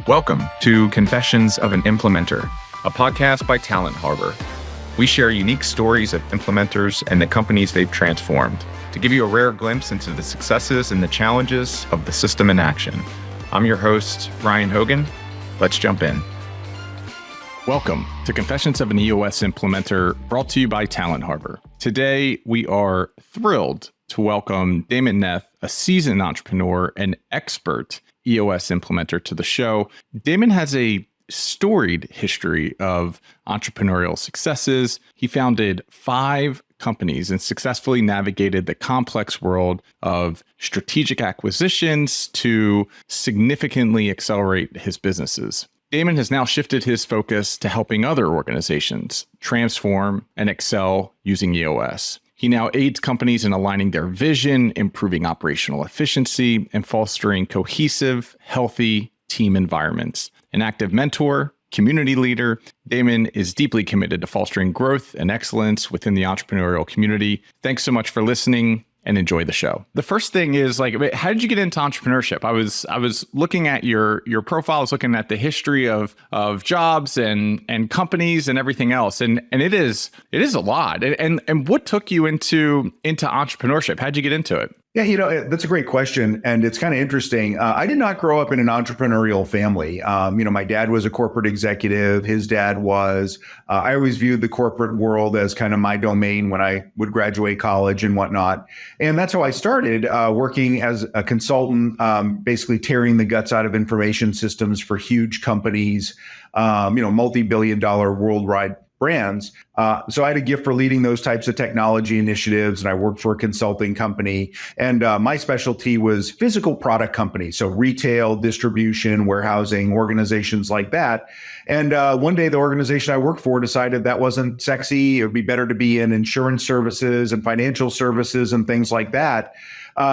Welcome to Confessions of an Implementer, a podcast by Talent Harbor. We share unique stories of implementers and the companies they've transformed to give you a rare glimpse into the successes and the challenges of the system in action. I'm your host, Ryan Hogan. Let's jump in. Welcome to Confessions of an EOS Implementer, brought to you by Talent Harbor. Today, we are thrilled to welcome Damon Neth, a seasoned entrepreneur and expert EOS implementer, to the show. Damon has a storied history of entrepreneurial successes. He founded 5 companies and successfully navigated the complex world of strategic acquisitions to significantly accelerate his businesses. Damon has now shifted his focus to helping other organizations transform and excel using EOS. He now aids companies in aligning their vision, improving operational efficiency, and fostering cohesive, healthy team environments. An active mentor, community leader, Damon is deeply committed to fostering growth and excellence within the entrepreneurial community. Thanks so much for listening, and enjoy the show. The first thing is, how did you get into entrepreneurship? I was looking at your profile, I was looking at the history of jobs and companies and everything else, and it is a lot. And what took you into entrepreneurship? How'd you get into it? Yeah, that's a great question. And it's kind of interesting. I did not grow up in an entrepreneurial family. My dad was a corporate executive. His dad was. I always viewed the corporate world as kind of my domain when I would graduate college and whatnot. And that's how I started working as a consultant, basically tearing the guts out of information systems for huge companies, multi-billion-dollar worldwide brands. So I had a gift for leading those types of technology initiatives, and I worked for a consulting company. And my specialty was physical product companies, so retail, distribution, warehousing, organizations like that. And one day, the organization I worked for decided that wasn't sexy. It would be better to be in insurance services and financial services and things like that.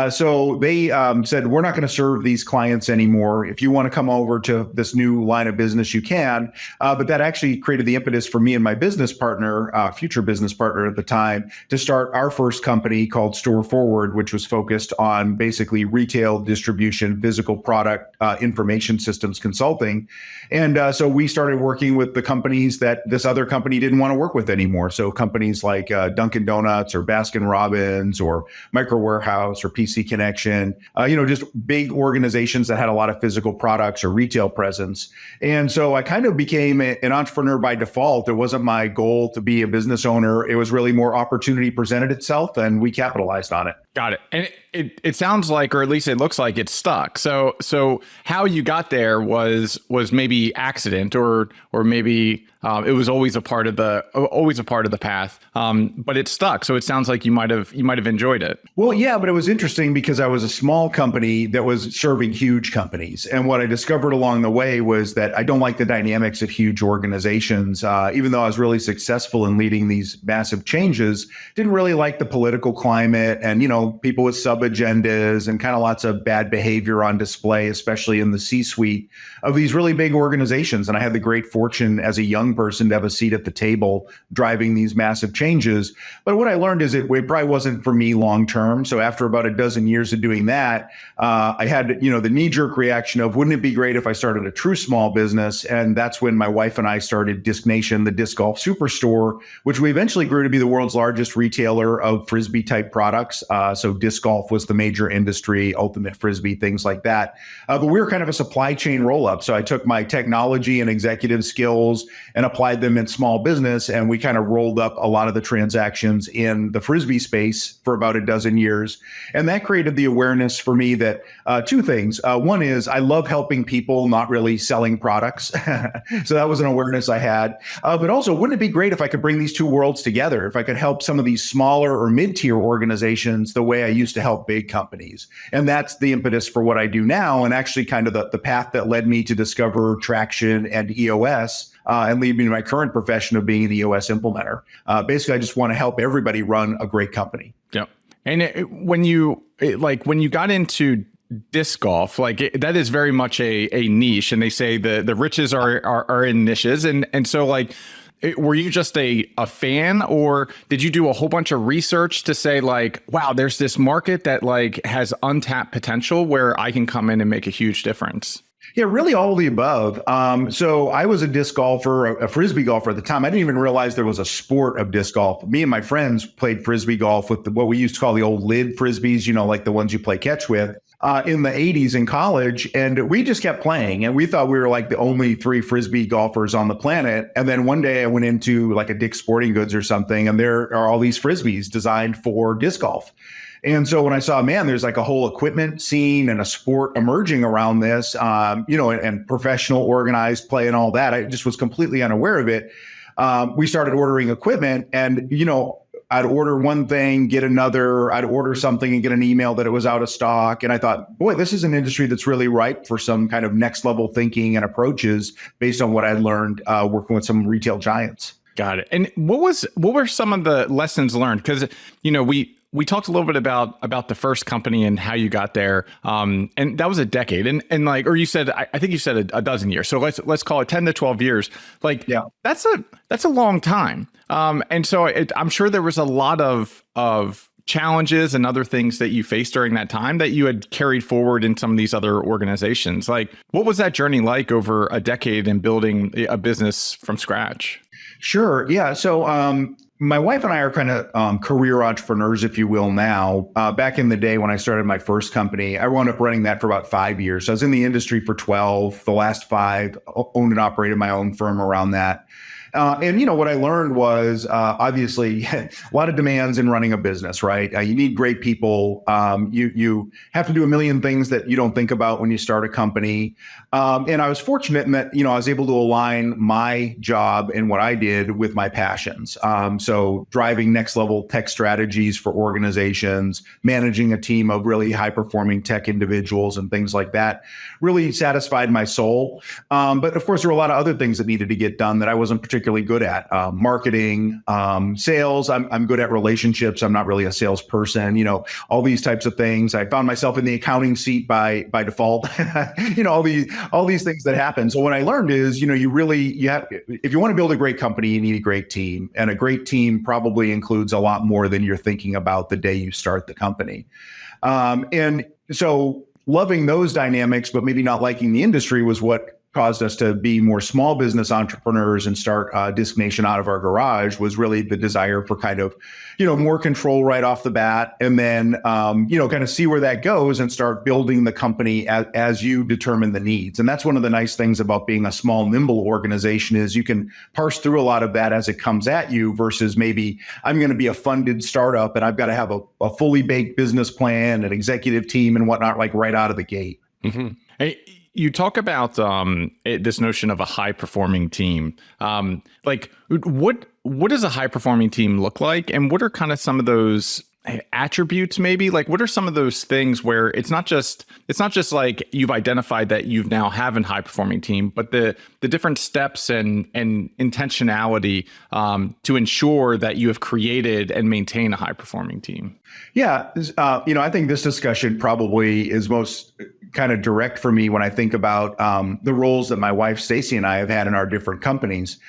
So they said, we're not going to serve these clients anymore. If you want to come over to this new line of business, you can. But that actually created the impetus for me and my business partner, future business partner at the time, to start our first company called Store Forward, which was focused on basically retail distribution, physical product, information systems consulting. And so we started working with the companies that this other company didn't want to work with anymore. So companies like Dunkin' Donuts or Baskin Robbins or Micro Warehouse or PC Connection, just big organizations that had a lot of physical products or retail presence. And so I kind of became an entrepreneur by default. It wasn't my goal to be a business owner. It was really more opportunity presented itself, and we capitalized on it. Got it. And it sounds like, or at least it looks like, it's stuck. So how you got there was maybe accident, or maybe it was always a part of the path. But it's stuck. So it sounds like you might have enjoyed it. Well, yeah, but it was interesting because I was a small company that was serving huge companies. And what I discovered along the way was that I don't like the dynamics of huge organizations. Even though I was really successful in leading these massive changes, didn't really like the political climate and, people with sub-agendas and kind of lots of bad behavior on display, especially in the C-suite of these really big organizations. And I had the great fortune as a young person to have a seat at the table driving these massive changes. But what I learned is it probably wasn't for me long-term. So after about a dozen years of doing that, I had, the knee-jerk reaction of, wouldn't it be great if I started a true small business? And that's when my wife and I started Disc Nation, the disc golf superstore, which we eventually grew to be the world's largest retailer of Frisbee-type products. So disc golf was the major industry, ultimate Frisbee, things like that. But we were kind of a supply chain roll-up. So I took my technology and executive skills and applied them in small business. And we kind of rolled up a lot of the transactions in the Frisbee space for about a dozen years. And that created the awareness for me that two things. One is I love helping people, not really selling products. So that was an awareness I had. But also, wouldn't it be great if I could bring these two worlds together? If I could help some of these smaller or mid-tier organizations the way I used to help big companies. And that's the impetus for what I do now, and actually kind of the path that led me to discover Traction and EOS. And lead me to my current profession of being an EOS implementer. Basically, I just want to help everybody run a great company. Yeah. And when you got into disc golf, that is very much a niche, and they say the riches are in niches. And so were you just a fan, or did you do a whole bunch of research to say wow, there's this market that has untapped potential where I can come in and make a huge difference? Yeah, really all of the above. So I was a disc golfer, a frisbee golfer at the time. I didn't even realize there was a sport of disc golf. Me and my friends played frisbee golf with what we used to call the old lid frisbees, like the ones you play catch with, in the 80s in college. And we just kept playing. And we thought we were like the only three frisbee golfers on the planet. And then one day I went into like a Dick's Sporting Goods or something, and there are all these frisbees designed for disc golf. And so when I saw, man, there's like a whole equipment scene and a sport emerging around this, and professional organized play and all that, I just was completely unaware of it. We started ordering equipment, and, I'd order one thing, get another, I'd order something and get an email that it was out of stock. And I thought, boy, this is an industry that's really ripe for some kind of next level thinking and approaches based on what I learned working with some retail giants. Got it. And what were some of the lessons learned? Because, we talked a little bit about the first company and how you got there. And that was a decade. And like, or you said, I think you said a dozen years. So let's call it 10 to 12 years. Like, yeah, that's a long time. And so I'm sure there was a lot of challenges and other things that you faced during that time that you had carried forward in some of these other organizations. Like, what was that journey like over a decade in building a business from scratch? Sure. Yeah. So, my wife and I are kind of career entrepreneurs, if you will, now. Back in the day when I started my first company, I wound up running that for about 5 years. So I was in the industry for 12, the last 5, owned and operated my own firm around that. And what I learned was obviously a lot of demands in running a business, right? You need great people. You have to do a million things that you don't think about when you start a company. And I was fortunate in that, I was able to align my job and what I did with my passions. So driving next level tech strategies for organizations, managing a team of really high performing tech individuals and things like that really satisfied my soul. But of course, there were a lot of other things that needed to get done that I wasn't particularly good at. Marketing, sales. I'm good at relationships. I'm not really a salesperson, all these types of things. I found myself in the accounting seat by default, all these things that happen. So what I learned is, you have, if you want to build a great company, you need a great team, and a great team probably includes a lot more than you're thinking about the day you start the company. And so loving those dynamics, but maybe not liking the industry was what caused us to be more small business entrepreneurs and start Disc Nation out of our garage. Was really the desire for kind of, more control right off the bat, and then, kind of see where that goes and start building the company as you determine the needs. And that's one of the nice things about being a small, nimble organization is you can parse through a lot of that as it comes at you versus maybe I'm going to be a funded startup and I've got to have a fully baked business plan, an executive team and whatnot, like right out of the gate. Mm-hmm. Hey, you talk about this notion of a high performing team. Like, what does a high performing team look like, and what are kind of some of those attributes? Maybe like what are some of those things where it's not just like you've identified that you now have a high performing team, but the different steps and intentionality to ensure that you have created and maintain a high performing team. Yeah, I think this discussion probably is most kind of direct for me when I think about the roles that my wife, Stacy, and I have had in our different companies.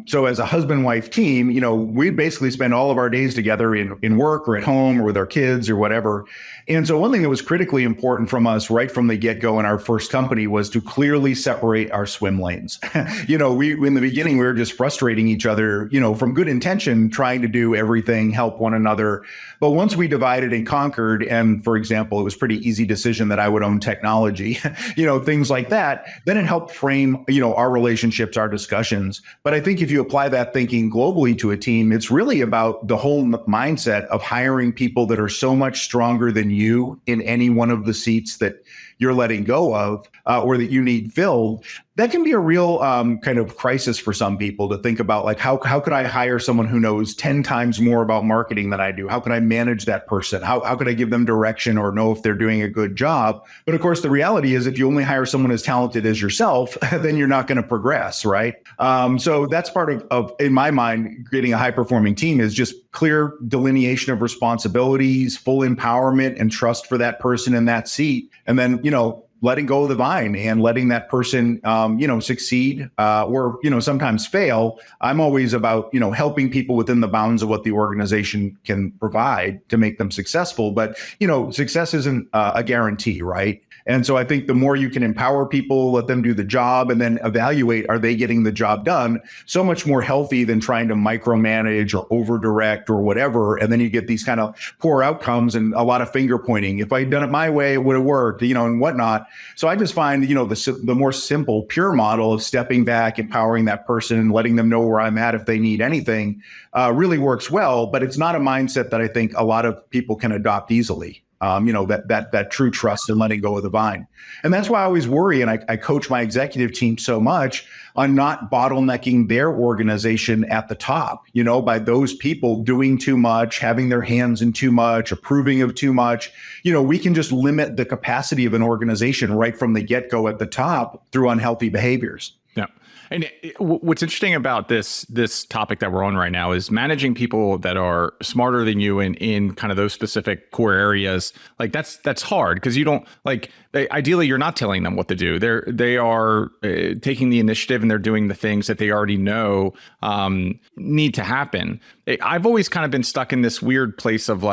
So as a husband-wife team, we basically spend all of our days together in work or at home or with our kids or whatever. And so one thing that was critically important from us right from the get-go in our first company was to clearly separate our swim lanes. We in the beginning, we were just frustrating each other, from good intention, trying to do everything, help one another. But once we divided and conquered, and for example, it was a pretty easy decision that I would own technology, things like that, then it helped frame, our relationships, our discussions. But I think if you apply that thinking globally to a team, it's really about the whole mindset of hiring people that are so much stronger than you in any one of the seats that you're letting go of or that you need filled. That can be a real kind of crisis for some people to think about, like, how could I hire someone who knows 10 times more about marketing than I do? How can I manage that person? How could I give them direction or know if they're doing a good job? But of course, the reality is if you only hire someone as talented as yourself, then you're not going to progress, right? So that's part of, in my mind, creating a high performing team is just clear delineation of responsibilities, full empowerment and trust for that person in that seat. And then, letting go of the vine and letting that person, succeed or, sometimes fail. I'm always about, helping people within the bounds of what the organization can provide to make them successful. But, success isn't a guarantee, right? And so I think the more you can empower people, let them do the job, and then evaluate, are they getting the job done? So much more healthy than trying to micromanage or over direct or whatever. And then you get these kind of poor outcomes and a lot of finger pointing. If I'd done it my way, it would have worked, and whatnot. So I just find, the more simple, pure model of stepping back, empowering that person, and letting them know where I'm at if they need anything really works well. But it's not a mindset that I think a lot of people can adopt easily. That true trust and letting go of the vine. And that's why I always worry. And I coach my executive team so much on not bottlenecking their organization at the top, by those people doing too much, having their hands in too much, approving of too much. We can just limit the capacity of an organization right from the get-go at the top through unhealthy behaviors. Yeah. And what's interesting about this topic that we're on right now is managing people that are smarter than you in kind of those specific core areas. Like that's hard because you don't ideally you're not telling them what to do. They are taking the initiative and they're doing the things that they already know need to happen. I've always kind of been stuck in this weird place of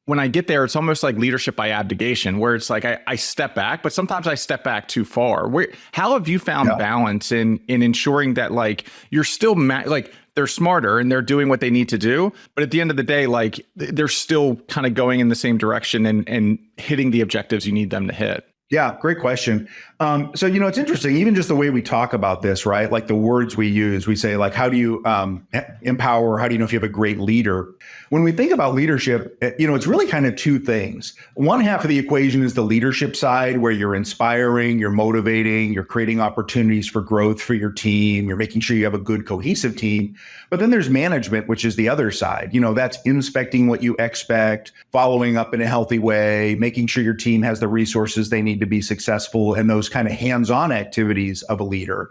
when I get there, it's almost like leadership by abdication, where it's like I step back, but sometimes I step back too far. How have you found balance in ensuring that you're still they're smarter and they're doing what they need to do, but at the end of the day, they're still kind of going in the same direction and hitting the objectives you need them to hit? Yeah, great question. So, it's interesting, even just the way we talk about this, right? Like the words we use, we say how do you empower? How do you know if you have a great leader? When we think about leadership, it's really kind of two things. One half of the equation is the leadership side, where you're inspiring, you're motivating, you're creating opportunities for growth for your team. You're making sure you have a good cohesive team. But then there's management, which is the other side. That's inspecting what you expect, following up in a healthy way, making sure your team has the resources they need to be successful, and those kind of hands-on activities of a leader.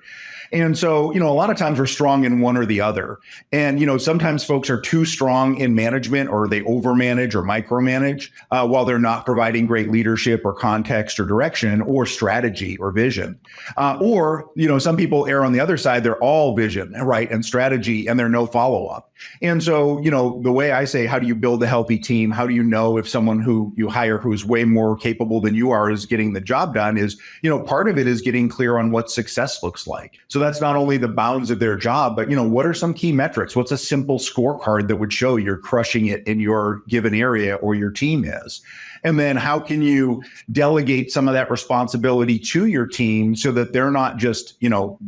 And so, a lot of times we're strong in one or the other. And, sometimes folks are too strong in management, or they overmanage or micromanage while they're not providing great leadership or context or direction or strategy or vision. Or some people err on the other side. They're all vision, right, and strategy, and they're no follow-up. And so, the way I say, how do you build a healthy team? How do you know if someone who you hire who's way more capable than you are is getting the job done is, part of it is getting clear on what success looks like. So that's not only the bounds of their job, but, what are some key metrics? What's a simple scorecard that would show you're crushing it in your given area or your team is? And then how can you delegate some of that responsibility to your team so that they're not just,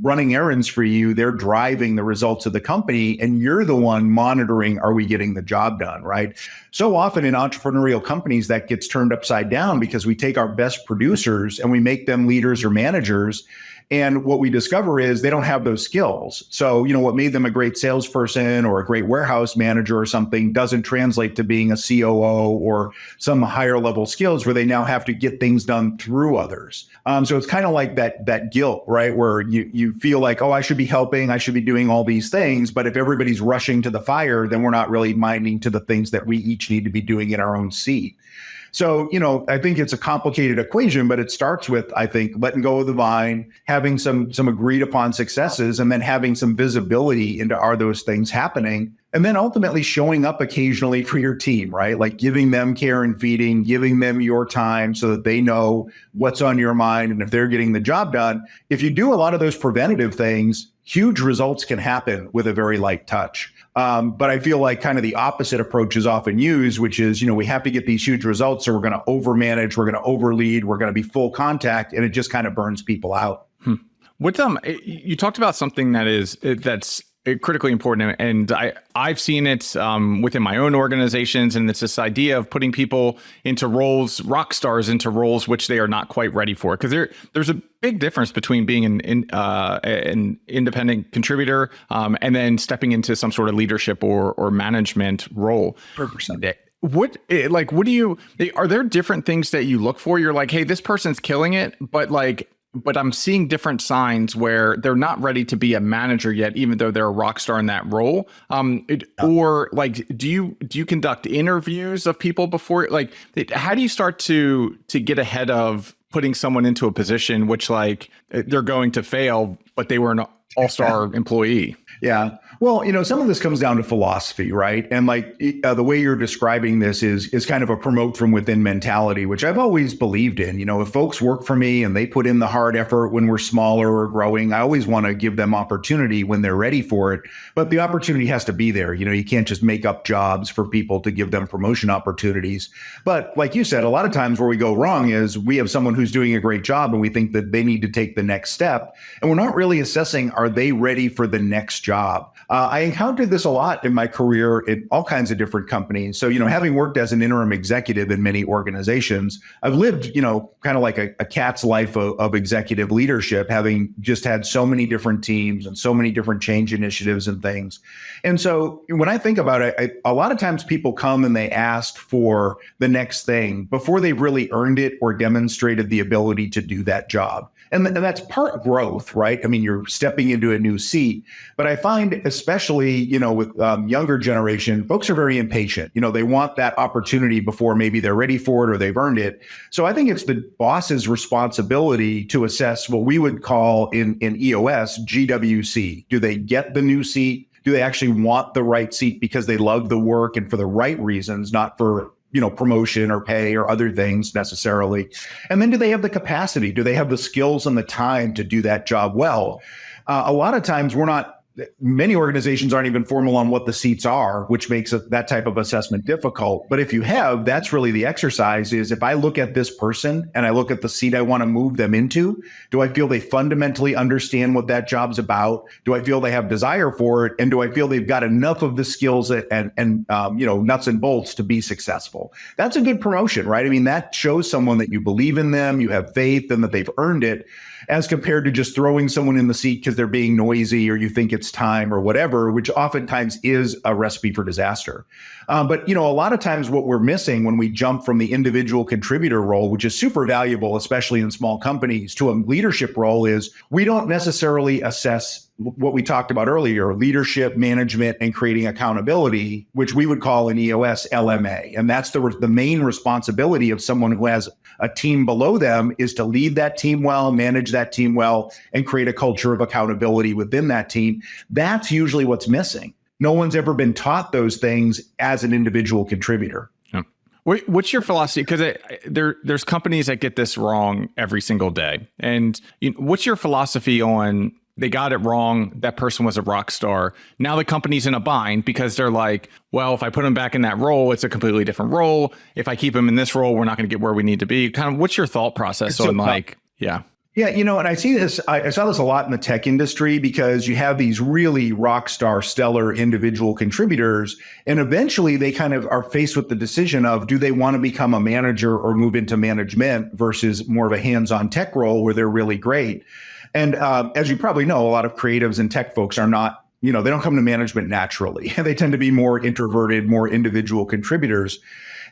running errands for you, they're driving the results of the company, and you're the one monitoring, are we getting the job done, right? So often in entrepreneurial companies, that gets turned upside down because we take our best producers and we make them leaders or managers. And what we discover is they don't have those skills. So, what made them a great salesperson or a great warehouse manager or something doesn't translate to being a COO or some higher level skills where they now have to get things done through others. So it's kind of like that guilt, right? Where you feel like, oh, I should be helping, I should be doing all these things. But if everybody's rushing to the fire, then we're not really minding to the things that we each need to be doing in our own seat. So, I think it's a complicated equation, but it starts with, I think, letting go of the vine, having some agreed upon successes, and then having some visibility into, are those things happening? And then ultimately showing up occasionally for your team, right? Like giving them care and feeding, giving them your time so that they know what's on your mind and if they're getting the job done. If you do a lot of those preventative things, huge results can happen with a very light touch. But I feel like kind of the opposite approach is often used, which is, we have to get these huge results. So we're going to overmanage, we're going to overlead, we're going to be full contact, and it just kind of burns people out. What you talked about something that's critically important, and I've seen it within my own organizations, and it's this idea of putting people into roles, rock stars into roles which they are not quite ready for. Because there's a big difference between being an independent contributor and then stepping into some sort of leadership or management role. 100%. What do you? Are there different things that you look for? You're like, hey, this person's killing it, but I'm seeing different signs where they're not ready to be a manager yet, even though they're a rock star in that role. Or do you conduct interviews of people before? How do you start to get ahead of putting someone into a position which they're going to fail, but they were an all-star employee? Yeah. Well, some of this comes down to philosophy, right? And like the way you're describing this is kind of a promote from within mentality, which I've always believed in. If folks work for me and they put in the hard effort when we're smaller or growing, I always want to give them opportunity when they're ready for it. But the opportunity has to be there. You can't just make up jobs for people to give them promotion opportunities. But like you said, a lot of times where we go wrong is we have someone who's doing a great job and we think that they need to take the next step. And we're not really assessing, are they ready for the next job? I encountered this a lot in my career in all kinds of different companies. So, having worked as an interim executive in many organizations, I've lived, kind of like a cat's life of executive leadership, having just had so many different teams and so many different change initiatives and things. And so when I think about it, a lot of times people come and they ask for the next thing before they've really earned it or demonstrated the ability to do that job. And that's part growth, right? I mean, you're stepping into a new seat. But I find, especially, with younger generation, folks are very impatient. They want that opportunity before maybe they're ready for it or they've earned it. So I think it's the boss's responsibility to assess what we would call in EOS GWC. Do they get the new seat? Do they actually want the right seat because they love the work and for the right reasons, not for promotion or pay or other things necessarily? And then do they have the capacity? Do they have the skills and the time to do that job well? A lot of times many organizations aren't even formal on what the seats are, which makes that type of assessment difficult. But if you have, that's really the exercise is if I look at this person and I look at the seat I want to move them into, do I feel they fundamentally understand what that job's about? Do I feel they have desire for it? And do I feel they've got enough of the skills and nuts and bolts to be successful? That's a good promotion, right? I mean, that shows someone that you believe in them, you have faith, and that they've earned it, as compared to just throwing someone in the seat because they're being noisy or you think it's time or whatever, which oftentimes is a recipe for disaster. But a lot of times what we're missing when we jump from the individual contributor role, which is super valuable, especially in small companies, to a leadership role is we don't necessarily assess what we talked about earlier, leadership, management, and creating accountability, which we would call in EOS LMA. And that's the main responsibility of someone who has a team below them is to lead that team well, manage that team well, and create a culture of accountability within that team. That's usually what's missing. No one's ever been taught those things as an individual contributor. What's your philosophy? Because there's companies that get this wrong every single day. And what's your philosophy on they got it wrong, that person was a rock star, now the company's in a bind because they're like, well, if I put him back in that role, it's a completely different role. If I keep him in this role, we're not going to get where we need to be. Kind of what's your thought process on Yeah, and I see this, I saw this a lot in the tech industry because you have these really rock star, stellar individual contributors, and eventually they kind of are faced with the decision of, do they want to become a manager or move into management versus more of a hands-on tech role where they're really great? And as you probably know, a lot of creatives and tech folks are not, they don't come to management naturally. They tend to be more introverted, more individual contributors.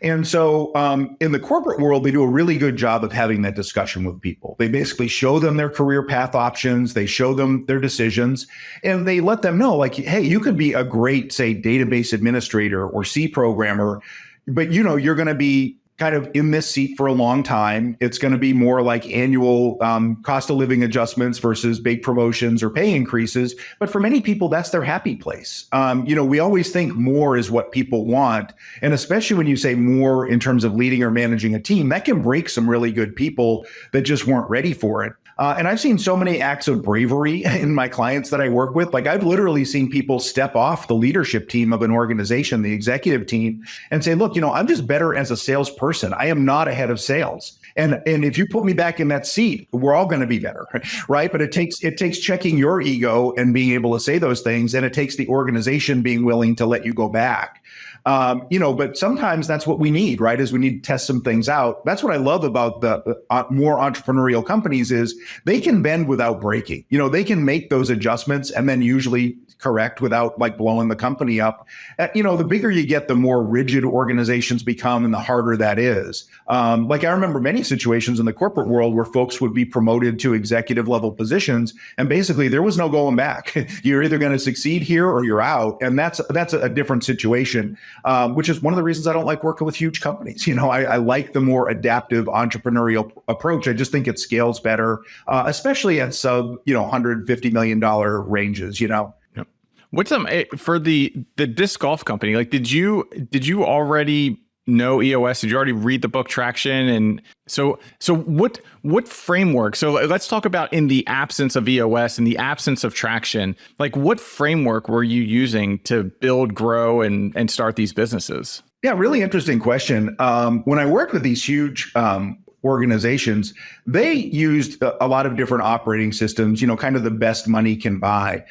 And so in the corporate world, they do a really good job of having that discussion with people. They basically show them their career path options. They show them their decisions, and they let them know, like, hey, you could be a great, say, database administrator or C programmer, but, you're going to be kind of in this seat for a long time. It's going to be more like annual cost of living adjustments versus big promotions or pay increases. But for many people, that's their happy place. We always think more is what people want. And especially when you say more in terms of leading or managing a team, that can break some really good people that just weren't ready for it. And I've seen so many acts of bravery in my clients that I work with. Like I've literally seen people step off the leadership team of an organization, the executive team, and say, look, I'm just better as a salesperson. I am not a head of sales. And if you put me back in that seat, we're all going to be better, right? But it takes checking your ego and being able to say those things. And it takes the organization being willing to let you go back. But sometimes that's what we need, right? Is we need to test some things out. That's what I love about the more entrepreneurial companies is they can bend without breaking. They can make those adjustments and then usually correct without like blowing the company up. The bigger you get, the more rigid organizations become and the harder that is. Like I remember many situations in the corporate world where folks would be promoted to executive level positions and basically there was no going back. You're either going to succeed here or you're out. And that's a different situation. Which is one of the reasons I don't like working with huge companies. I like the more adaptive entrepreneurial approach. I just think it scales better, especially at sub, $150 million ranges, Yep. What's for the disc golf company? Like, did you already know EOS? Did you already read the book Traction? And so what framework? So let's talk about in the absence of EOS, in the absence of Traction, like what framework were you using to build, grow, and start these businesses? Yeah, really interesting question. When I worked with these huge organizations, they used a lot of different operating systems, kind of the best money can buy.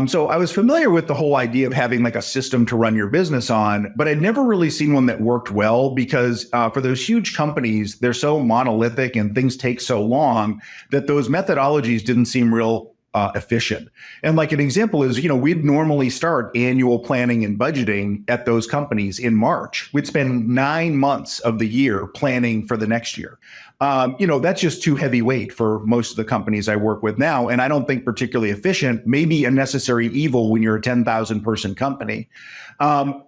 So I was familiar with the whole idea of having like a system to run your business on, but I'd never really seen one that worked well because for those huge companies, they're so monolithic and things take so long that those methodologies didn't seem real efficient. And like an example is, we'd normally start annual planning and budgeting at those companies in March. We'd spend 9 months of the year planning for the next year. That's just too heavyweight for most of the companies I work with now. And I don't think particularly efficient, maybe a necessary evil when you're a 10,000 person company.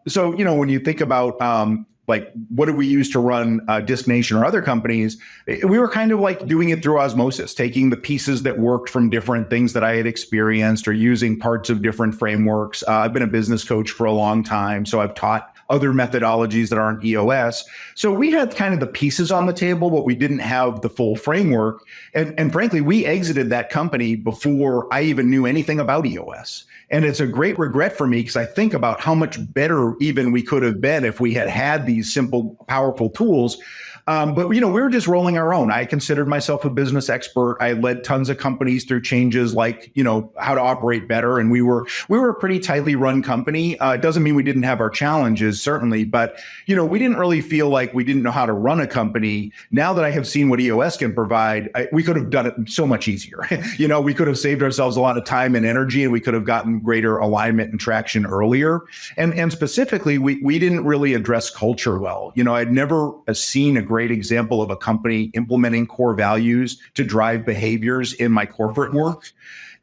So, when you think about, like, what did we use to run Disc Nation or other companies? We were kind of like doing it through osmosis, taking the pieces that worked from different things that I had experienced or using parts of different frameworks. I've been a business coach for a long time, so I've taught other methodologies that aren't EOS. So we had kind of the pieces on the table, but we didn't have the full framework. And frankly, we exited that company before I even knew anything about EOS. And it's a great regret for me because I think about how much better even we could have been if we had had these simple, powerful tools. But we were just rolling our own. I considered myself a business expert. I led tons of companies through changes like, how to operate better. And we were a pretty tightly run company. It doesn't mean we didn't have our challenges, certainly, but we didn't really feel like we didn't know how to run a company. Now that I have seen what EOS can provide, we could have done it so much easier. We could have saved ourselves a lot of time and energy, and we could have gotten greater alignment and traction earlier. And specifically, we didn't really address culture well. I'd never seen a great example of a company implementing core values to drive behaviors in my corporate work.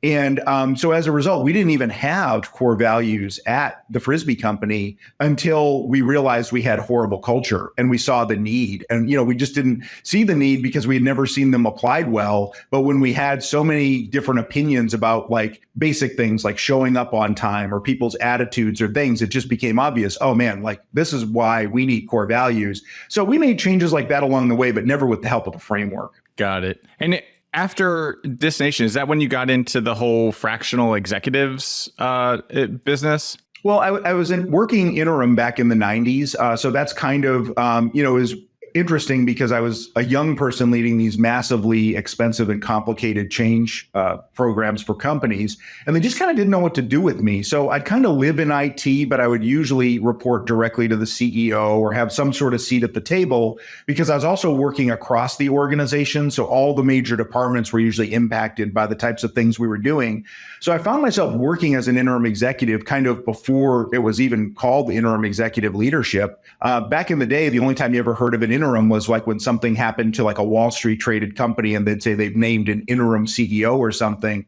And so as a result, we didn't even have core values at the Frisbee company until we realized we had horrible culture and we saw the need. And, we just didn't see the need because we had never seen them applied well. But when we had so many different opinions about like basic things like showing up on time or people's attitudes or things, it just became obvious, oh man, like this is why we need core values. So we made changes like that along the way, but never with the help of a framework. Got it. And after Disc Nation, is that when you got into the whole fractional executives business? Well, I was working Interim back in the 90s. So that's kind of, is interesting because I was a young person leading these massively expensive and complicated change programs for companies, and they just kind of didn't know what to do with me. So I'd kind of live in IT, but I would usually report directly to the CEO or have some sort of seat at the table because I was also working across the organization. So all the major departments were usually impacted by the types of things we were doing. So I found myself working as an interim executive kind of before it was even called interim executive leadership. Back in the day, the only time you ever heard of an interim was like when something happened to like a Wall Street traded company and they'd say they've named an interim CEO or something.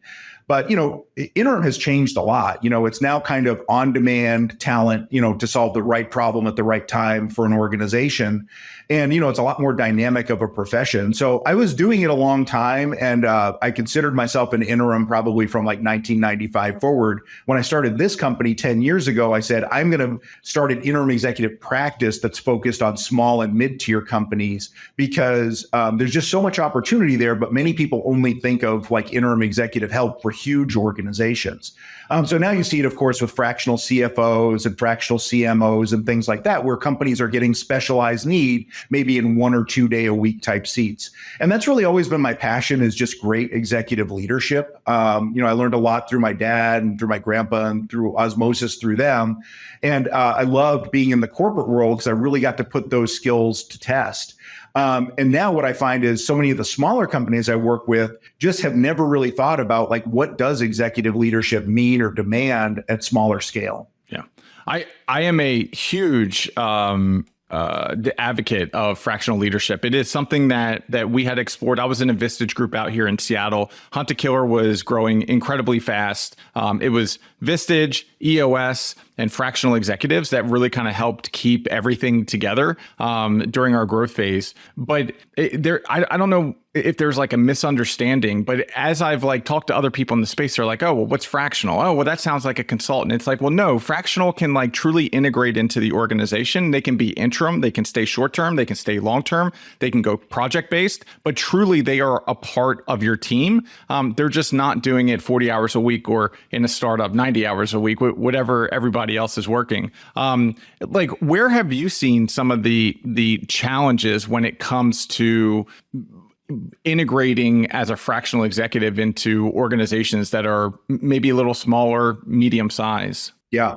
But, Interim has changed a lot. It's now kind of on-demand talent, to solve the right problem at the right time for an organization. And, it's a lot more dynamic of a profession. So I was doing it a long time, and I considered myself an interim probably from like 1995 forward. When I started this company 10 years ago, I said, I'm going to start an interim executive practice that's focused on small and mid-tier companies because there's just so much opportunity there. But many people only think of like interim executive help for huge organizations. So now you see it, of course, with fractional CFOs and fractional CMOs and things like that, where companies are getting specialized need, maybe in 1 or 2 day a week type seats. And that's really always been my passion, is just great executive leadership. I learned a lot through my dad and through my grandpa and through osmosis through them. And I loved being in the corporate world because I really got to put those skills to test. And now what I find is so many of the smaller companies I work with just have never really thought about like, what does executive leadership mean or demand at smaller scale? Yeah. I am a huge the advocate of fractional leadership. It is something that we had explored. I was in a Vistage group out here in Seattle. Hunt to Killer was growing incredibly fast. It was Vistage, EOS, and fractional executives that really kind of helped keep everything together during our growth phase. But I don't know if there's like a misunderstanding, but as I've like talked to other people in the space, they're like, oh, well, what's fractional? Oh, well, that sounds like a consultant. It's like, well, no, fractional can like truly integrate into the organization. They can be interim, they can stay short-term, they can stay long-term, they can go project-based, but truly they are a part of your team. They're just not doing it 40 hours a week or in a startup, 90 hours a week, whatever everybody else is working. Like, where have you seen some of the challenges when it comes to integrating as a fractional executive into organizations that are maybe a little smaller, medium size? Yeah.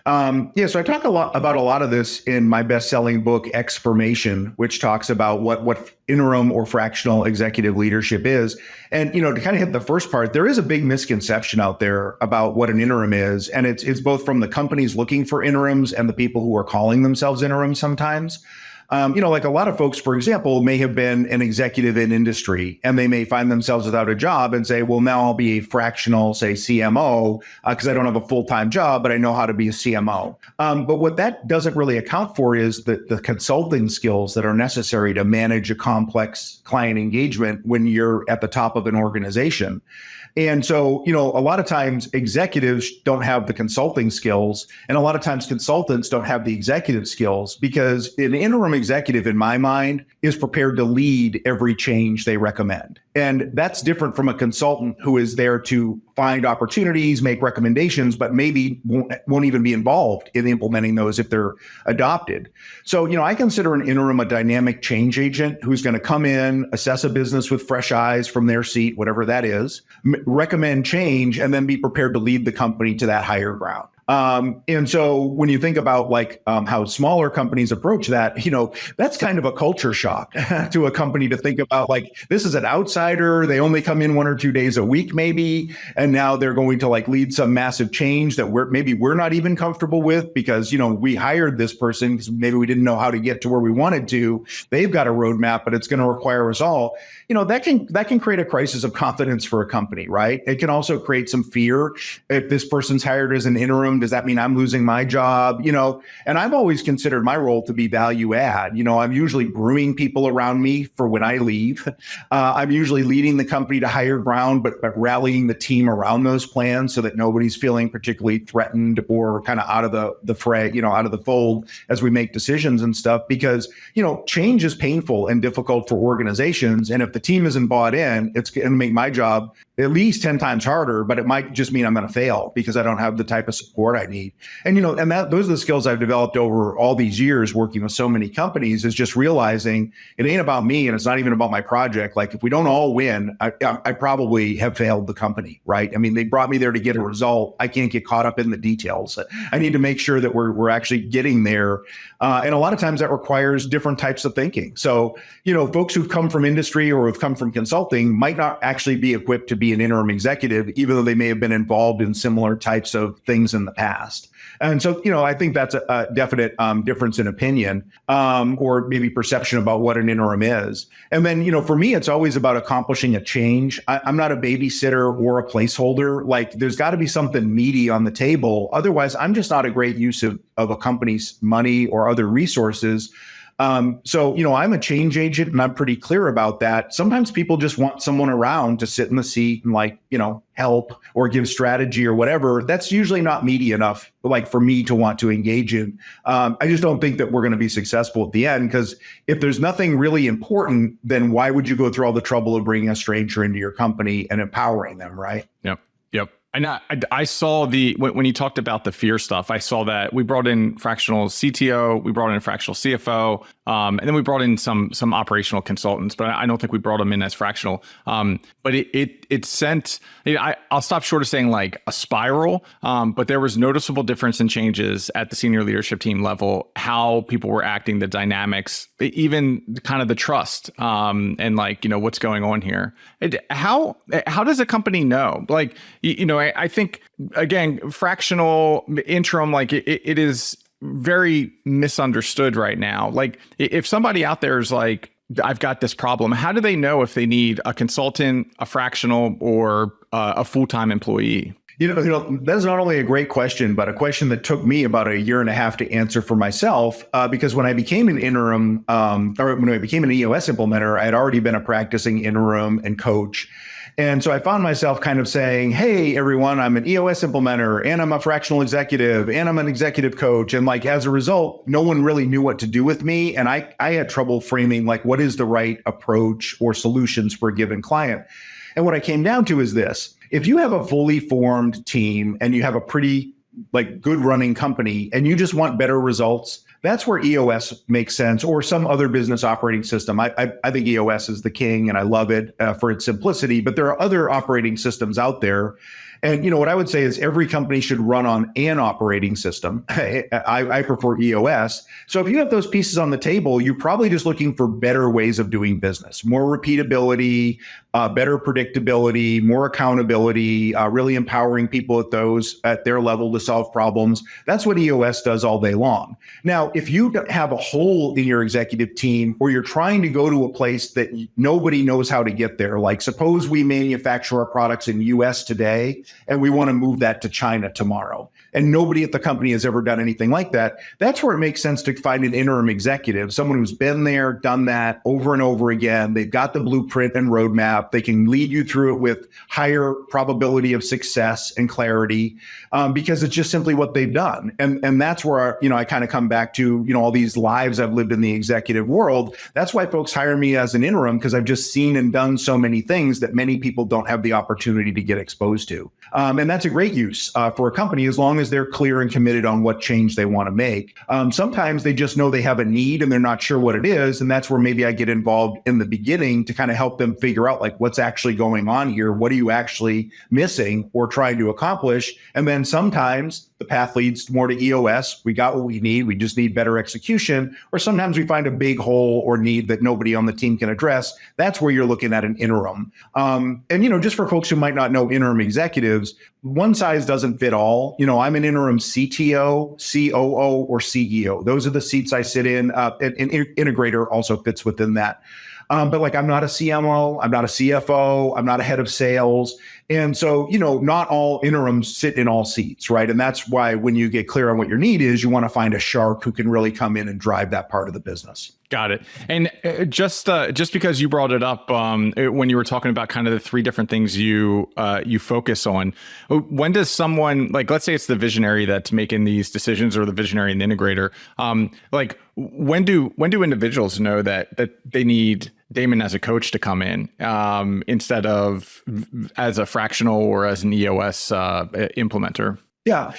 So I talk about a lot of this in my best-selling book, Expirmation, which talks about what interim or fractional executive leadership is. And, to kind of hit the first part, there is a big misconception out there about what an interim is. And it's both from the companies looking for interims and the people who are calling themselves interims sometimes. Like a lot of folks, for example, may have been an executive in industry and they may find themselves without a job and say, well, now I'll be a fractional, say CMO, because I don't have a full-time job, but I know how to be a CMO. But what that doesn't really account for is the consulting skills that are necessary to manage a complex client engagement when you're at the top of an organization. And so, a lot of times executives don't have the consulting skills, and a lot of times consultants don't have the executive skills, because an interim executive, in my mind, is prepared to lead every change they recommend. And that's different from a consultant who is there to find opportunities, make recommendations, but maybe won't even be involved in implementing those if they're adopted. So, I consider an interim a dynamic change agent who's going to come in, assess a business with fresh eyes from their seat, whatever that is, recommend change, and then be prepared to lead the company to that higher ground. And so when you think about how smaller companies approach that, that's kind of a culture shock to a company to think about, this is an outsider. They only come in 1 or 2 days a week, maybe. And now they're going to lead some massive change that we're not even comfortable with because, we hired this person because maybe we didn't know how to get to where we wanted to. They've got a roadmap, but it's going to require us all. That can create a crisis of confidence for a company, right? It can also create some fear. If this person's hired as an interim, does that mean I'm losing my job? And I've always considered my role to be value add. I'm usually brewing people around me for when I leave. I'm usually leading the company to higher ground, but rallying the team around those plans so that nobody's feeling particularly threatened or kind of out of the fray, out of the fold as we make decisions and stuff. Because, change is painful and difficult for organizations. And if the team isn't bought in, it's going to make my job at least 10 times harder, but it might just mean I'm going to fail because I don't have the type of support I need. And, those are the skills I've developed over all these years working with so many companies, is just realizing it ain't about me and it's not even about my project. If we don't all win, I probably have failed the company, right? I mean, they brought me there to get a result. I can't get caught up in the details. I need to make sure that we're actually getting there. And a lot of times that requires different types of thinking. So, folks who've come from industry or have come from consulting might not actually be equipped to be an interim executive, even though they may have been involved in similar types of things in the past. And so, I think that's a definite difference in opinion or maybe perception about what an interim is. And then, for me, it's always about accomplishing a change. I'm not a babysitter or a placeholder. There's got to be something meaty on the table. Otherwise, I'm just not a great use of a company's money or other resources. So, I'm a change agent and I'm pretty clear about that. Sometimes people just want someone around to sit in the seat and help or give strategy or whatever. That's usually not meaty enough, for me to want to engage in. I just don't think that we're going to be successful at the end, because if there's nothing really important, then why would you go through all the trouble of bringing a stranger into your company and empowering them, right? Yep. And I saw when you talked about the fear stuff, I saw that we brought in fractional CTO, we brought in a fractional CFO, and then we brought in some operational consultants, but I don't think we brought them in as fractional. But it sent, I'll stop short of saying a spiral, but there was noticeable difference in changes at the senior leadership team level, how people were acting, the dynamics, even kind of the trust, and what's going on here. How does a company know? I think, again, fractional interim, it is very misunderstood right now. If somebody out there is I've got this problem, how do they know if they need a consultant, a fractional, or a full-time employee? That's not only a great question, but a question that took me about a year and a half to answer for myself. Because when I became an interim, or when I became an EOS implementer, I had already been a practicing interim and coach. And so I found myself kind of saying, hey, everyone, I'm an EOS implementer and I'm a fractional executive and I'm an executive coach. And like, as a result, no one really knew what to do with me. And I had trouble framing like, what is the right approach or solutions for a given client? And what I came down to is this. If you have a fully formed team and you have a pretty like good running company and you just want better results, that's where EOS makes sense, or some other business operating system. I think EOS is the king and I love it for its simplicity, but there are other operating systems out there. And what I would say is every company should run on an operating system. I prefer EOS. So if you have those pieces on the table, you're probably just looking for better ways of doing business, more repeatability, better predictability, more accountability, really empowering people at their level to solve problems. That's what EOS does all day long. Now, if you have a hole in your executive team or you're trying to go to a place that nobody knows how to get there, like suppose we manufacture our products in US today, and we want to move that to China tomorrow. And nobody at the company has ever done anything like that. That's where it makes sense to find an interim executive, someone who's been there, done that over and over again. They've got the blueprint and roadmap. They can lead you through it with higher probability of success and clarity because it's just simply what they've done. And that's where, I kind of come back to, all these lives I've lived in the executive world. That's why folks hire me as an interim, because I've just seen and done so many things that many people don't have the opportunity to get exposed to. And that's a great use for a company as long as they're clear and committed on what change they want to make. Sometimes they just know they have a need and they're not sure what it is. And that's where maybe I get involved in the beginning to kind of help them figure out like what's actually going on here. What are you actually missing or trying to accomplish? And then sometimes the path leads more to EOS. We got what we need. We just need better execution. Or sometimes we find a big hole or need that nobody on the team can address. That's where you're looking at an interim. And just for folks who might not know interim executives, one size doesn't fit all. I'm an interim CTO, COO, or CEO. Those are the seats I sit in. An integrator also fits within that. But like, I'm not a CMO, I'm not a CFO, I'm not a head of sales. And so, not all interims sit in all seats, right? And that's why when you get clear on what your need is, you want to find a shark who can really come in and drive that part of the business. Got it. And just because you brought it up when you were talking about kind of the three different things you focus on, when does someone, like, let's say it's the visionary that's making these decisions or the visionary and the integrator, like when do individuals know that they need Damon as a coach to come in instead of as a fractional or as an EOS implementer? Yeah.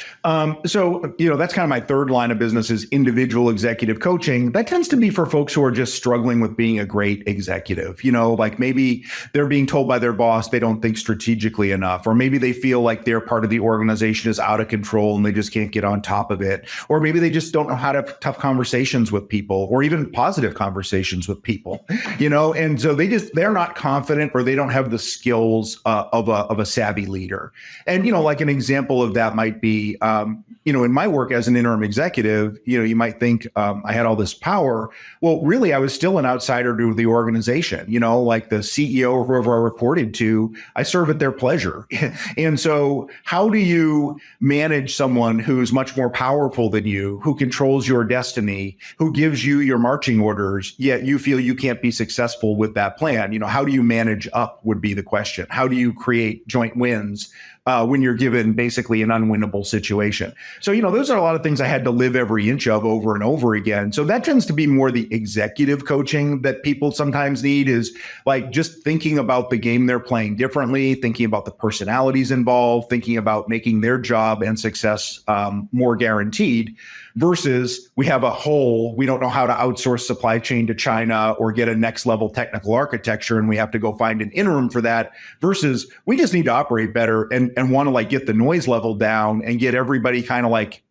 So, that's kind of my third line of business is individual executive coaching. That tends to be for folks who are just struggling with being a great executive. Like maybe they're being told by their boss they don't think strategically enough, or maybe they feel like their part of the organization is out of control and they just can't get on top of it. Or maybe they just don't know how to have tough conversations with people or even positive conversations with people, and so they're not confident or they don't have the skills of a savvy leader. And, like an example of that might be, in my work as an interim executive, you might think I had all this power. Well, really, I was still an outsider to the organization, like the CEO or whoever I reported to, I serve at their pleasure. And so how do you manage someone who's much more powerful than you, who controls your destiny, who gives you your marching orders, yet you feel you can't be successful with that plan? How do you manage up would be the question. How do you create joint wins when you're given basically an unwinnable situation? So, those are a lot of things I had to live every inch of over and over again. So that tends to be more the executive coaching that people sometimes need, is like just thinking about the game they're playing differently, thinking about the personalities involved, thinking about making their job and success more guaranteed. Versus we have a hole, we don't know how to outsource supply chain to China or get a next level technical architecture, and we have to go find an interim for that. Versus we just need to operate better and want to like get the noise level down and get everybody kind of like,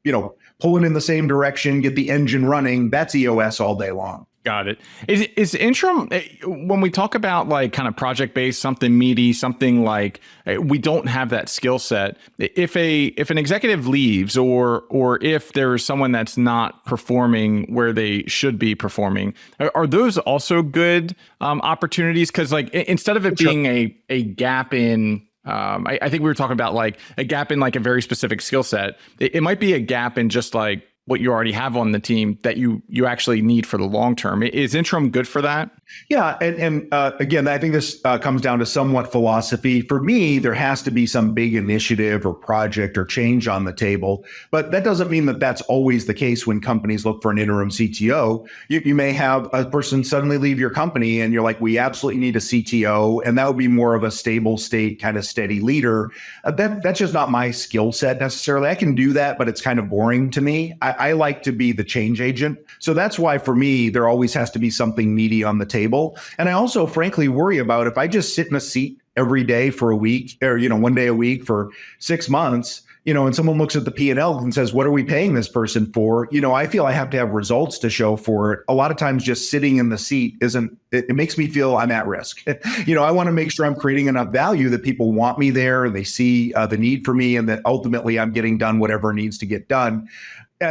pulling in the same direction, get the engine running. That's EOS all day long. Got it. Is interim, when we talk about like kind of project based, something meaty, something like we don't have that skill set. If an executive leaves or if there's someone that's not performing where they should be performing, are those also good opportunities? Because like instead of it being a gap in I think we were talking about like a gap in like a very specific skill set. It might be a gap in just like what you already have on the team that you actually need for the long term. Is Interim good for that? Yeah. And again, I think this comes down to somewhat philosophy. For me, there has to be some big initiative or project or change on the table. But that doesn't mean that that's always the case when companies look for an interim CTO. You may have a person suddenly leave your company and you're like, we absolutely need a CTO. And that would be more of a stable state, kind of steady leader. That's just not my skill set necessarily. I can do that, but it's kind of boring to me. I like to be the change agent. So that's why for me, there always has to be something meaty on the table. And I also frankly worry about if I just sit in a seat every day for a week or, 1 day a week for 6 months, and someone looks at the P&L and says, what are we paying this person for? I feel I have to have results to show for it. A lot of times just sitting in the seat it makes me feel I'm at risk. I want to make sure I'm creating enough value that people want me there and they see the need for me and that ultimately I'm getting done whatever needs to get done.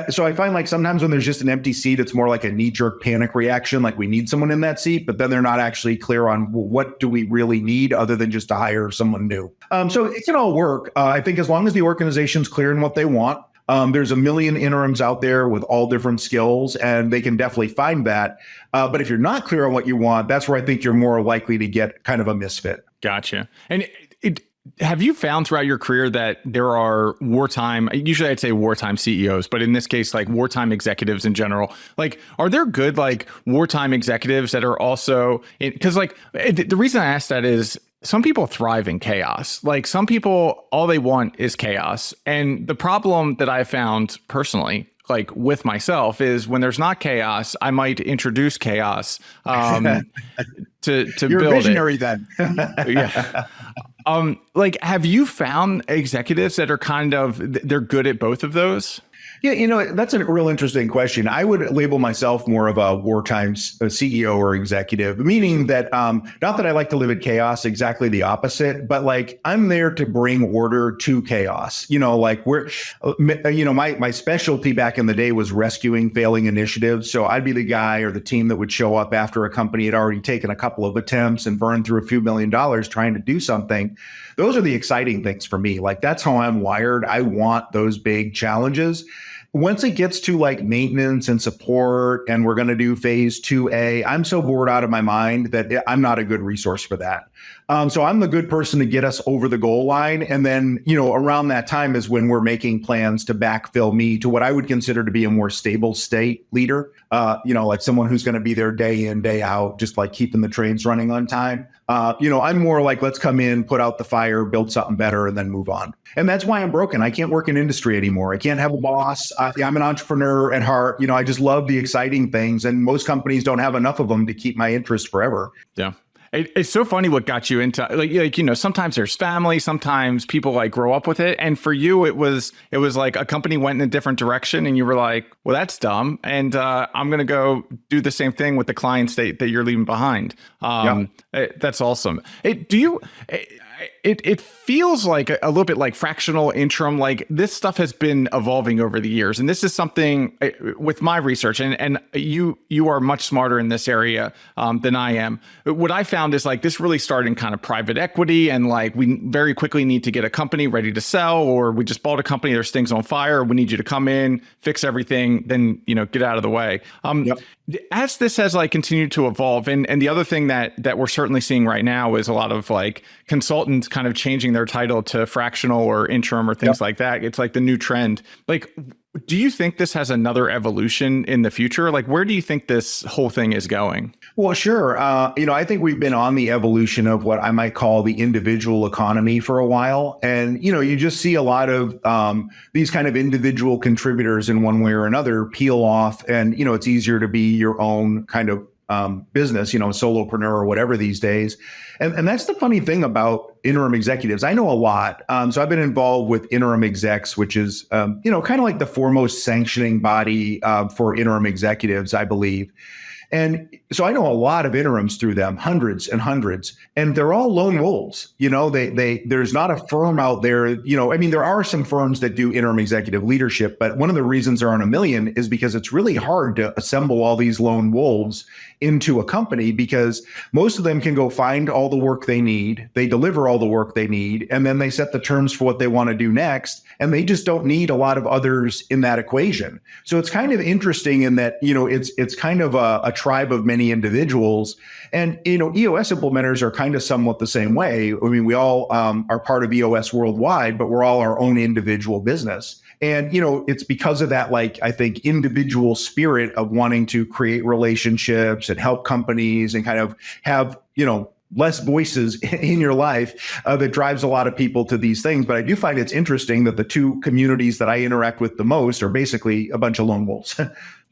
So I find like sometimes when there's just an empty seat, it's more like a knee-jerk panic reaction, like we need someone in that seat, but then they're not actually clear on what do we really need other than just to hire someone new. So it can all work. I think as long as the organization's clear in what they want, there's a million interims out there with all different skills, and they can definitely find that. But if you're not clear on what you want, that's where I think you're more likely to get kind of a misfit. Gotcha. And have you found throughout your career that there are usually I'd say wartime CEOs, but in this case, like wartime executives in general, like, are there good, like wartime executives that are also, because like the reason I ask that is some people thrive in chaos. Like some people, all they want is chaos. And the problem that I found personally, like with myself, is when there's not chaos, I might introduce chaos to You're build a visionary it. then. Yeah. Like, have you found executives that are they're good at both of those? Yeah, that's a real interesting question. I would label myself more of a wartime CEO or executive, meaning that not that I like to live in chaos, exactly the opposite, but like I'm there to bring order to chaos. My specialty back in the day was rescuing failing initiatives. So I'd be the guy or the team that would show up after a company had already taken a couple of attempts and burned through a few $1 million trying to do something. Those are the exciting things for me. Like that's how I'm wired. I want those big challenges. Once it gets to like maintenance and support and we're going to do phase 2A, I'm so bored out of my mind that I'm not a good resource for that. So I'm the good person to get us over the goal line. And then, around that time is when we're making plans to backfill me to what I would consider to be a more stable state leader, like someone who's going to be there day in, day out, just like keeping the trains running on time. I'm more like, let's come in, put out the fire, build something better, and then move on. And that's why I'm broken. I can't work in industry anymore. I can't have a boss. I'm an entrepreneur at heart. I just love the exciting things. And most companies don't have enough of them to keep my interest forever. Yeah. It's so funny what got you into sometimes there's family, sometimes people like grow up with it. And for you, it was like a company went in a different direction and you were like, well, that's dumb. And I'm going to go do the same thing with the clients that you're leaving behind. That's awesome. It feels like a little bit like fractional interim. Like this stuff has been evolving over the years. And this is something with my research and you are much smarter in this area than I am. What I found is like this really started in kind of private equity and like we very quickly need to get a company ready to sell, or we just bought a company, there's things on fire. We need you to come in, fix everything, then, get out of the way. As this has like continued to evolve, and the other thing that we're certainly seeing right now is a lot of like consultants kind of changing their title to fractional or interim or things like that. It's like the new trend. Like, do you think this has another evolution in the future? Like, where do you think this whole thing is going? Well, sure. I think we've been on the evolution of what I might call the individual economy for a while. And, you just see a lot of these kind of individual contributors in one way or another peel off. And, it's easier to be your own kind of business, solopreneur or whatever these days. And that's the funny thing about interim executives. I know a lot. So I've been involved with interim execs, which is, kind of like the foremost sanctioning body for interim executives, I believe. And so I know a lot of interims through them, hundreds and hundreds, and they're all lone wolves. There's not a firm out there, I mean, there are some firms that do interim executive leadership, but one of the reasons there aren't a million is because it's really hard to assemble all these lone wolves into a company, because most of them can go find all the work they need, they deliver all the work they need, and then they set the terms for what they want to do next, and they just don't need a lot of others in that equation. So it's kind of interesting in that, it's kind of a tribe of many individuals. And, EOS implementers are kind of somewhat the same way. I mean, we all are part of EOS worldwide, but we're all our own individual business. And, it's because of that, I think, individual spirit of wanting to create relationships and help companies and kind of have, less voices in your life that drives a lot of people to these things. But I do find it's interesting that the two communities that I interact with the most are basically a bunch of lone wolves.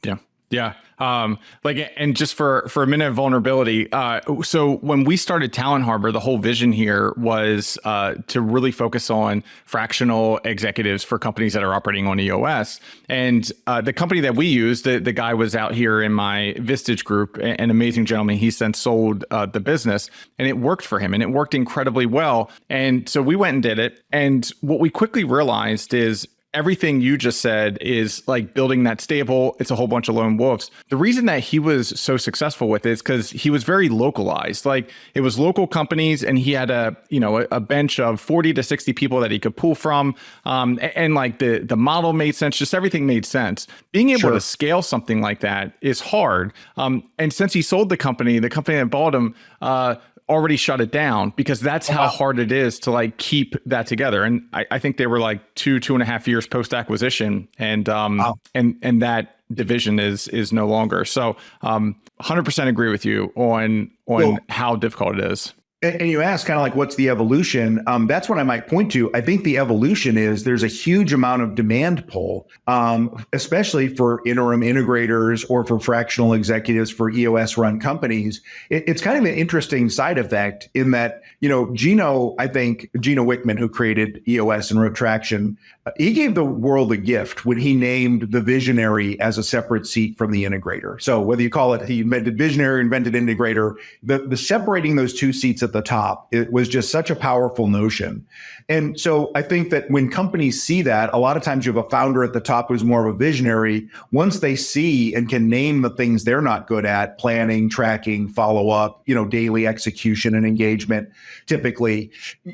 Yeah. Yeah. And just for a minute of vulnerability. So when we started Talent Harbor, the whole vision here was to really focus on fractional executives for companies that are operating on EOS. And the company that we used, the guy was out here in my Vistage group, an amazing gentleman. He since sold the business, and it worked for him, and it worked incredibly well. And so we went and did it. And what we quickly realized is everything you just said is like building that stable. It's a whole bunch of lone wolves. The reason that he was so successful with it is because he was very localized. Like, it was local companies, and he had a bench of 40 to 60 people that he could pull from. And like the model made sense. Just everything made sense. Being able to scale something like that is hard. And since he sold the company that bought him, already shut it down, because that's how hard it is to keep that together. And I think they were 2.5 years post acquisition, and and that division is no longer. So 100% agree with you on how difficult it is. And you ask kind of what's the evolution? That's what I might point to. I think the evolution is there's a huge amount of demand pull, especially for interim integrators or for fractional executives for EOS run companies. It's kind of an interesting side effect in that, Gino Wickman, who created EOS and wrote Traction, he gave the world a gift when he named the visionary as a separate seat from the integrator. So whether you call it, he invented visionary, invented integrator, the separating those two seats at the top, it was just such a powerful notion. And so I think that when companies see that, a lot of times you have a founder at the top who's more of a visionary. Once they see and can name the things they're not good at, planning, tracking, follow up, daily execution and engagement, typically,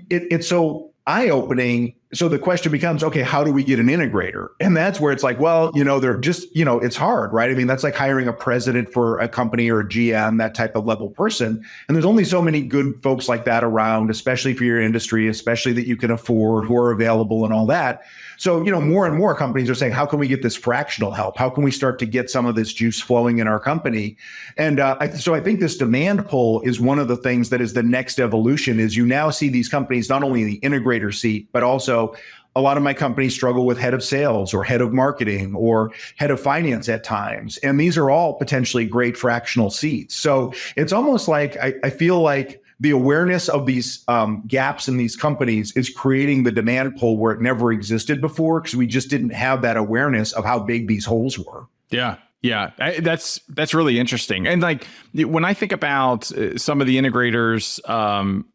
it's so eye-opening. So the question becomes, okay, how do we get an integrator? And that's where it's they're just, it's hard, right? I mean, that's like hiring a president for a company or a GM, that type of level person. And there's only so many good folks like that around, especially for your industry, especially that you can afford, who are available and all that. So, more and more companies are saying, how can we get this fractional help? How can we start to get some of this juice flowing in our company? And so I think this demand pull is one of the things that is the next evolution, is you now see these companies not only in the integrator seat, but also a lot of my companies struggle with head of sales or head of marketing or head of finance at times. And these are all potentially great fractional seats. So it's almost like I feel like the awareness of these gaps in these companies is creating the demand pull where it never existed before, because we just didn't have that awareness of how big these holes were. Yeah. Yeah, that's really interesting. And when I think about some of the integrators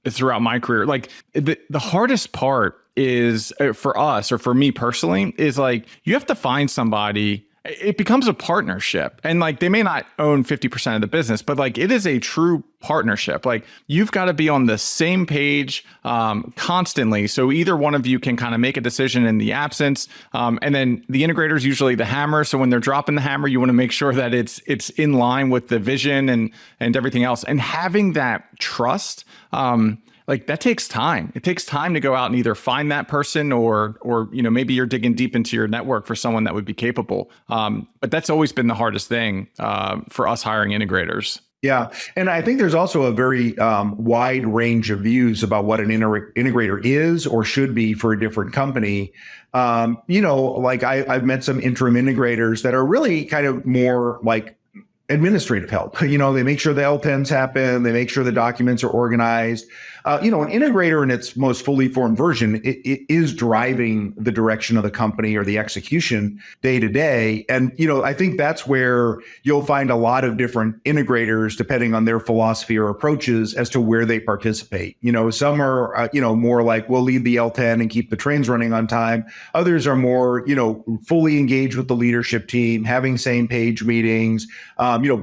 throughout my career, the hardest part is for us, or for me personally, is you have to find somebody. It becomes a partnership, and they may not own 50% of the business, but it is a true partnership. You've got to be on the same page constantly. So either one of you can kind of make a decision in the absence. And then the integrator is usually the hammer. So when they're dropping the hammer, you want to make sure that it's in line with the vision and everything else. And having that trust, that takes time. It takes time to go out and either find that person or maybe you're digging deep into your network for someone that would be capable. But that's always been the hardest thing for us hiring integrators. Yeah. And I think there's also a very wide range of views about what an integrator is or should be for a different company. I've met some interim integrators that are really kind of more administrative help. They make sure the L10s happen. They make sure the documents are organized. An integrator in its most fully formed version, it is driving the direction of the company or the execution day to day. And, I think that's where you'll find a lot of different integrators, depending on their philosophy or approaches as to where they participate. Some are, more like we'll lead the L10 and keep the trains running on time. Others are more, fully engaged with the leadership team, having same page meetings,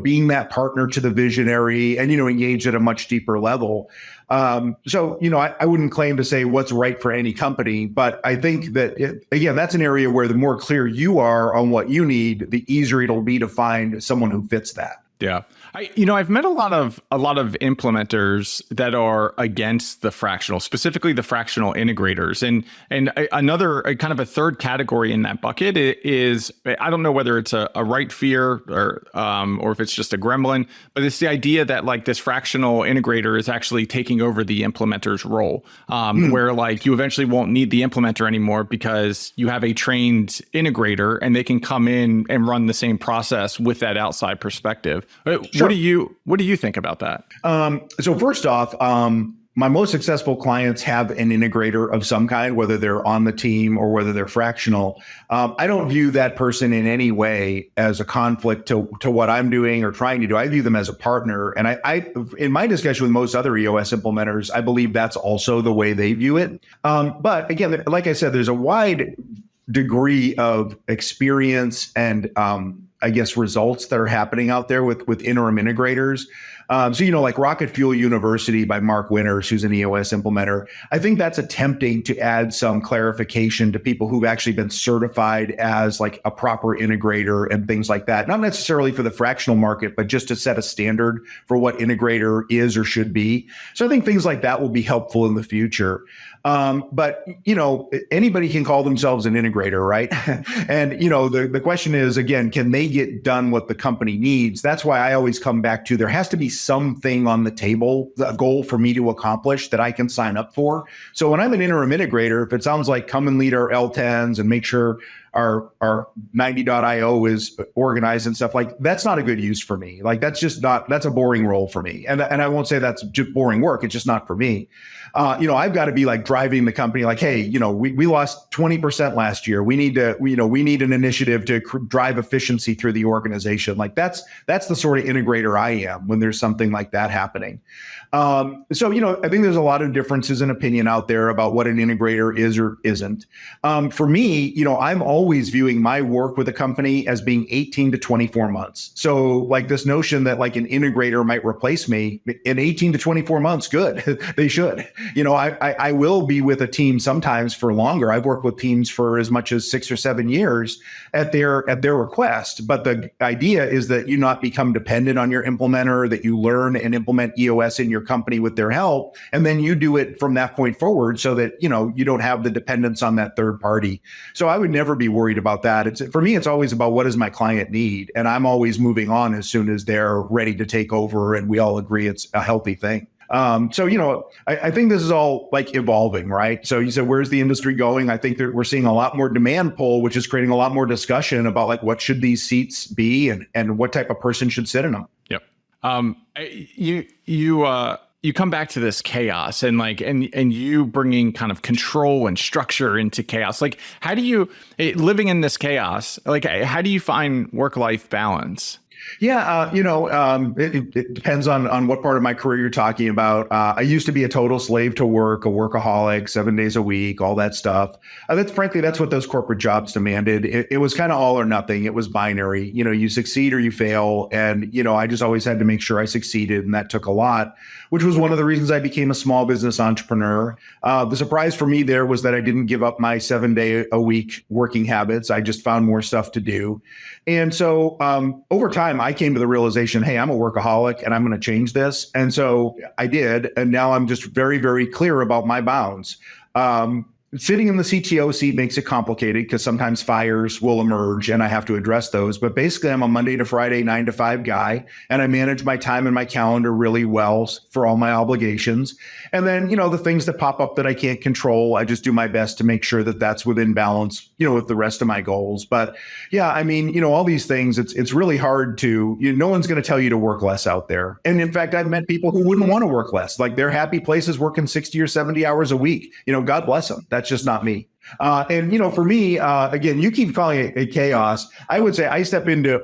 being that partner to the visionary and, engaged at a much deeper level. I wouldn't claim to say what's right for any company, but I think that, again, that's an area where the more clear you are on what you need, the easier it'll be to find someone who fits that. Yeah. I've met a lot of implementers that are against the fractional, specifically the fractional integrators. And another kind of a third category in that bucket is, I don't know whether it's a right fear or if it's just a gremlin, but it's the idea that like this fractional integrator is actually taking over the implementer's role, where like you eventually won't need the implementer anymore because you have a trained integrator and they can come in and run the same process with that outside perspective. Sure. What do you think about that? So first off, my most successful clients have an integrator of some kind, whether they're on the team or whether they're fractional. I don't view that person in any way as a conflict to what I'm doing or trying to do. I view them as a partner. And I in my discussion with most other EOS implementers, I believe that's also the way they view it. But again, like I said, there's a wide degree of experience and results that are happening out there with interim integrators. Like Rocket Fuel University by Mark Winters, who's an EOS implementer, I think that's attempting to add some clarification to people who've actually been certified as like a proper integrator and things like that. Not necessarily for the fractional market, but just to set a standard for what integrator is or should be. So I think things like that will be helpful in the future. But anybody can call themselves an integrator, right? And, the question is, again, can they get done what the company needs? That's why I always come back to there has to be something on the table, a goal for me to accomplish that I can sign up for. So when I'm an interim integrator, if it sounds like come and lead our L10s and make sure our 90.io is organized and stuff, like that's not a good use for me. Like that's a boring role for me. And I won't say that's just boring work. It's just not for me. I've got to be like driving the company like, hey, we lost 20% last year. We need an initiative to drive efficiency through the organization. Like that's the sort of integrator I am when there's something like that happening. I think there's a lot of differences in opinion out there about what an integrator is or isn't. For me, I'm always viewing my work with a company as being 18 to 24 months. So like this notion that like an integrator might replace me in 18 to 24 months, good. They should. I will be with a team sometimes for longer. I've worked with teams for as much as 6 or 7 years at their request. But the idea is that you not become dependent on your implementer, that you learn and implement EOS in your company with their help. And then you do it from that point forward so that, you don't have the dependence on that third party. So I would never be worried about that. For me, it's always about what does my client need? And I'm always moving on as soon as they're ready to take over and we all agree it's a healthy thing. I think this is all like evolving, right? So you said, where's the industry going? I think that we're seeing a lot more demand pull, which is creating a lot more discussion about like, what should these seats be and what type of person should sit in them? Yep. You come back to this chaos and you bringing kind of control and structure into chaos. Like, how do you, living in this chaos, like, how do you find work-life balance? Yeah, it depends on what part of my career you're talking about. I used to be a total slave to work, a workaholic, 7 days a week, all that stuff. That's what those corporate jobs demanded. It was kind of all or nothing. It was binary. You succeed or you fail. And, I just always had to make sure I succeeded. And that took a lot, which was one of the reasons I became a small business entrepreneur. The surprise for me there was that I didn't give up my 7 day a week working habits. I just found more stuff to do. And so over time, I came to the realization, hey, I'm a workaholic and I'm going to change this. And so I did. And now I'm just very, very clear about my bounds. Sitting in the CTO seat makes it complicated because sometimes fires will emerge and I have to address those. But basically, I'm a Monday to Friday, 9 to 5 guy, and I manage my time and my calendar really well for all my obligations. And then, the things that pop up that I can't control, I just do my best to make sure that that's within balance, with the rest of my goals. But yeah, I mean, all these things, it's really hard to, no one's going to tell you to work less out there. And in fact, I've met people who wouldn't want to work less. Like they're happy places working 60 or 70 hours a week. God bless them. That's just not me. And for me, again, you keep calling it chaos. I would say I step into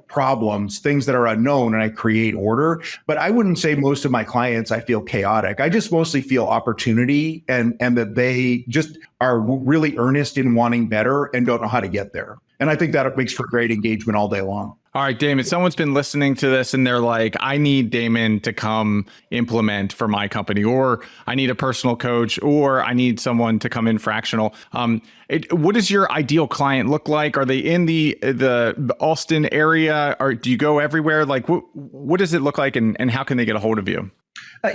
problems, things that are unknown, and I create order. But I wouldn't say most of my clients I feel chaotic. I just mostly feel opportunity and that they just are really earnest in wanting better and don't know how to get there. And I think that makes for great engagement all day long. All right, Damon, someone's been listening to this and they're like, I need Damon to come implement for my company, or I need a personal coach, or I need someone to come in fractional. What does your ideal client look like? Are they in the Austin area, or do you go everywhere? Like, what does it look like, and how can they get a hold of you?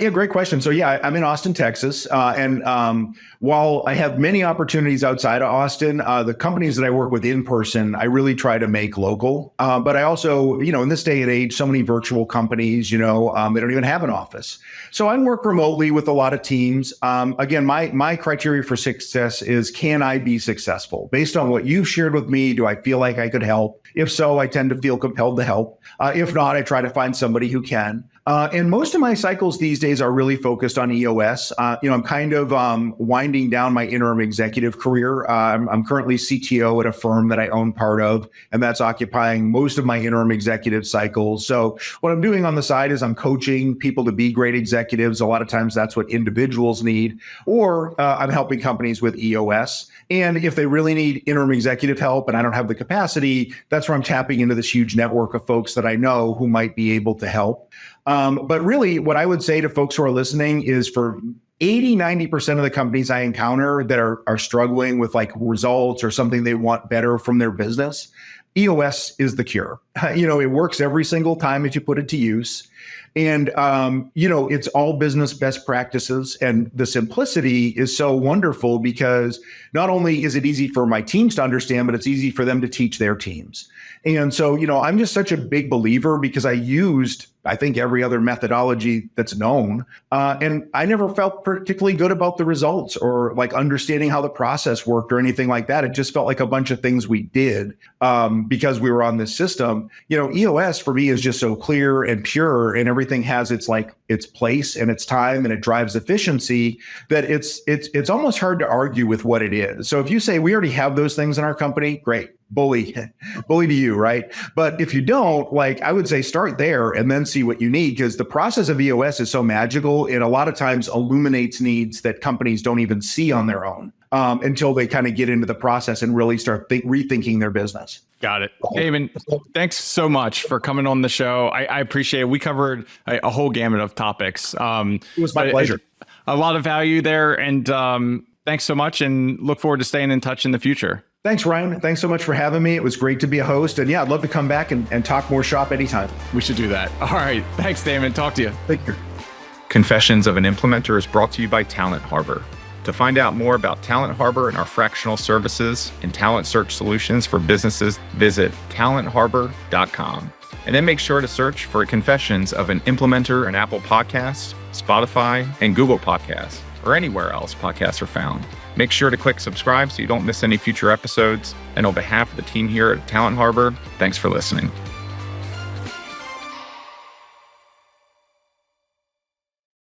Yeah, great question. So yeah, I'm in Austin, Texas. And while I have many opportunities outside of Austin, the companies that I work with in person, I really try to make local. But I also, in this day and age, so many virtual companies, they don't even have an office. So I work remotely with a lot of teams. Again, my criteria for success is, can I be successful? Based on what you've shared with me, do I feel like I could help? If so, I tend to feel compelled to help. If not, I try to find somebody who can. And most of my cycles these days are really focused on EOS. I'm kind of winding down my interim executive career. I'm currently CTO at a firm that I own part of, and that's occupying most of my interim executive cycles. So what I'm doing on the side is I'm coaching people to be great executives. A lot of times that's what individuals need, or I'm helping companies with EOS. And if they really need interim executive help and I don't have the capacity, that's where I'm tapping into this huge network of folks that I know who might be able to help. But really, what I would say to folks who are listening is, for 80-90% of the companies I encounter that are struggling with like results or something they want better from their business, EOS is the cure. It works every single time if you put it to use. And, it's all business best practices. And the simplicity is so wonderful because not only is it easy for my teams to understand, but it's easy for them to teach their teams. And so, I'm just such a big believer because I used, I think, every other methodology that's known. And I never felt particularly good about the results or like understanding how the process worked or anything like that. It just felt like a bunch of things we did because we were on this system. EOS for me is just so clear and pure, and everything has its place and its time, and it drives efficiency that it's almost hard to argue with what it is. So if you say we already have those things in our company, great. Bully to you, right? But if you don't, I would say start there and then see what you need, because the process of EOS is so magical. It a lot of times illuminates needs that companies don't even see on their own until they kind of get into the process and really start rethinking their business. Got it. Damon, thanks so much for coming on the show. I appreciate it. We covered a whole gamut of topics. It was my pleasure. A lot of value there. And thanks so much, and look forward to staying in touch in the future. Thanks, Ryan. Thanks so much for having me. It was great to be a host. And yeah, I'd love to come back and talk more shop anytime. We should do that. All right. Thanks, Damon. Talk to you. Thank you. Confessions of an Implementer is brought to you by Talent Harbor. To find out more about Talent Harbor and our fractional services and talent search solutions for businesses, visit talentharbor.com. And then make sure to search for Confessions of an Implementer in Apple Podcasts, Spotify, and Google Podcasts, or anywhere else podcasts are found. Make sure to click subscribe so you don't miss any future episodes. And on behalf of the team here at Talent Harbor, thanks for listening.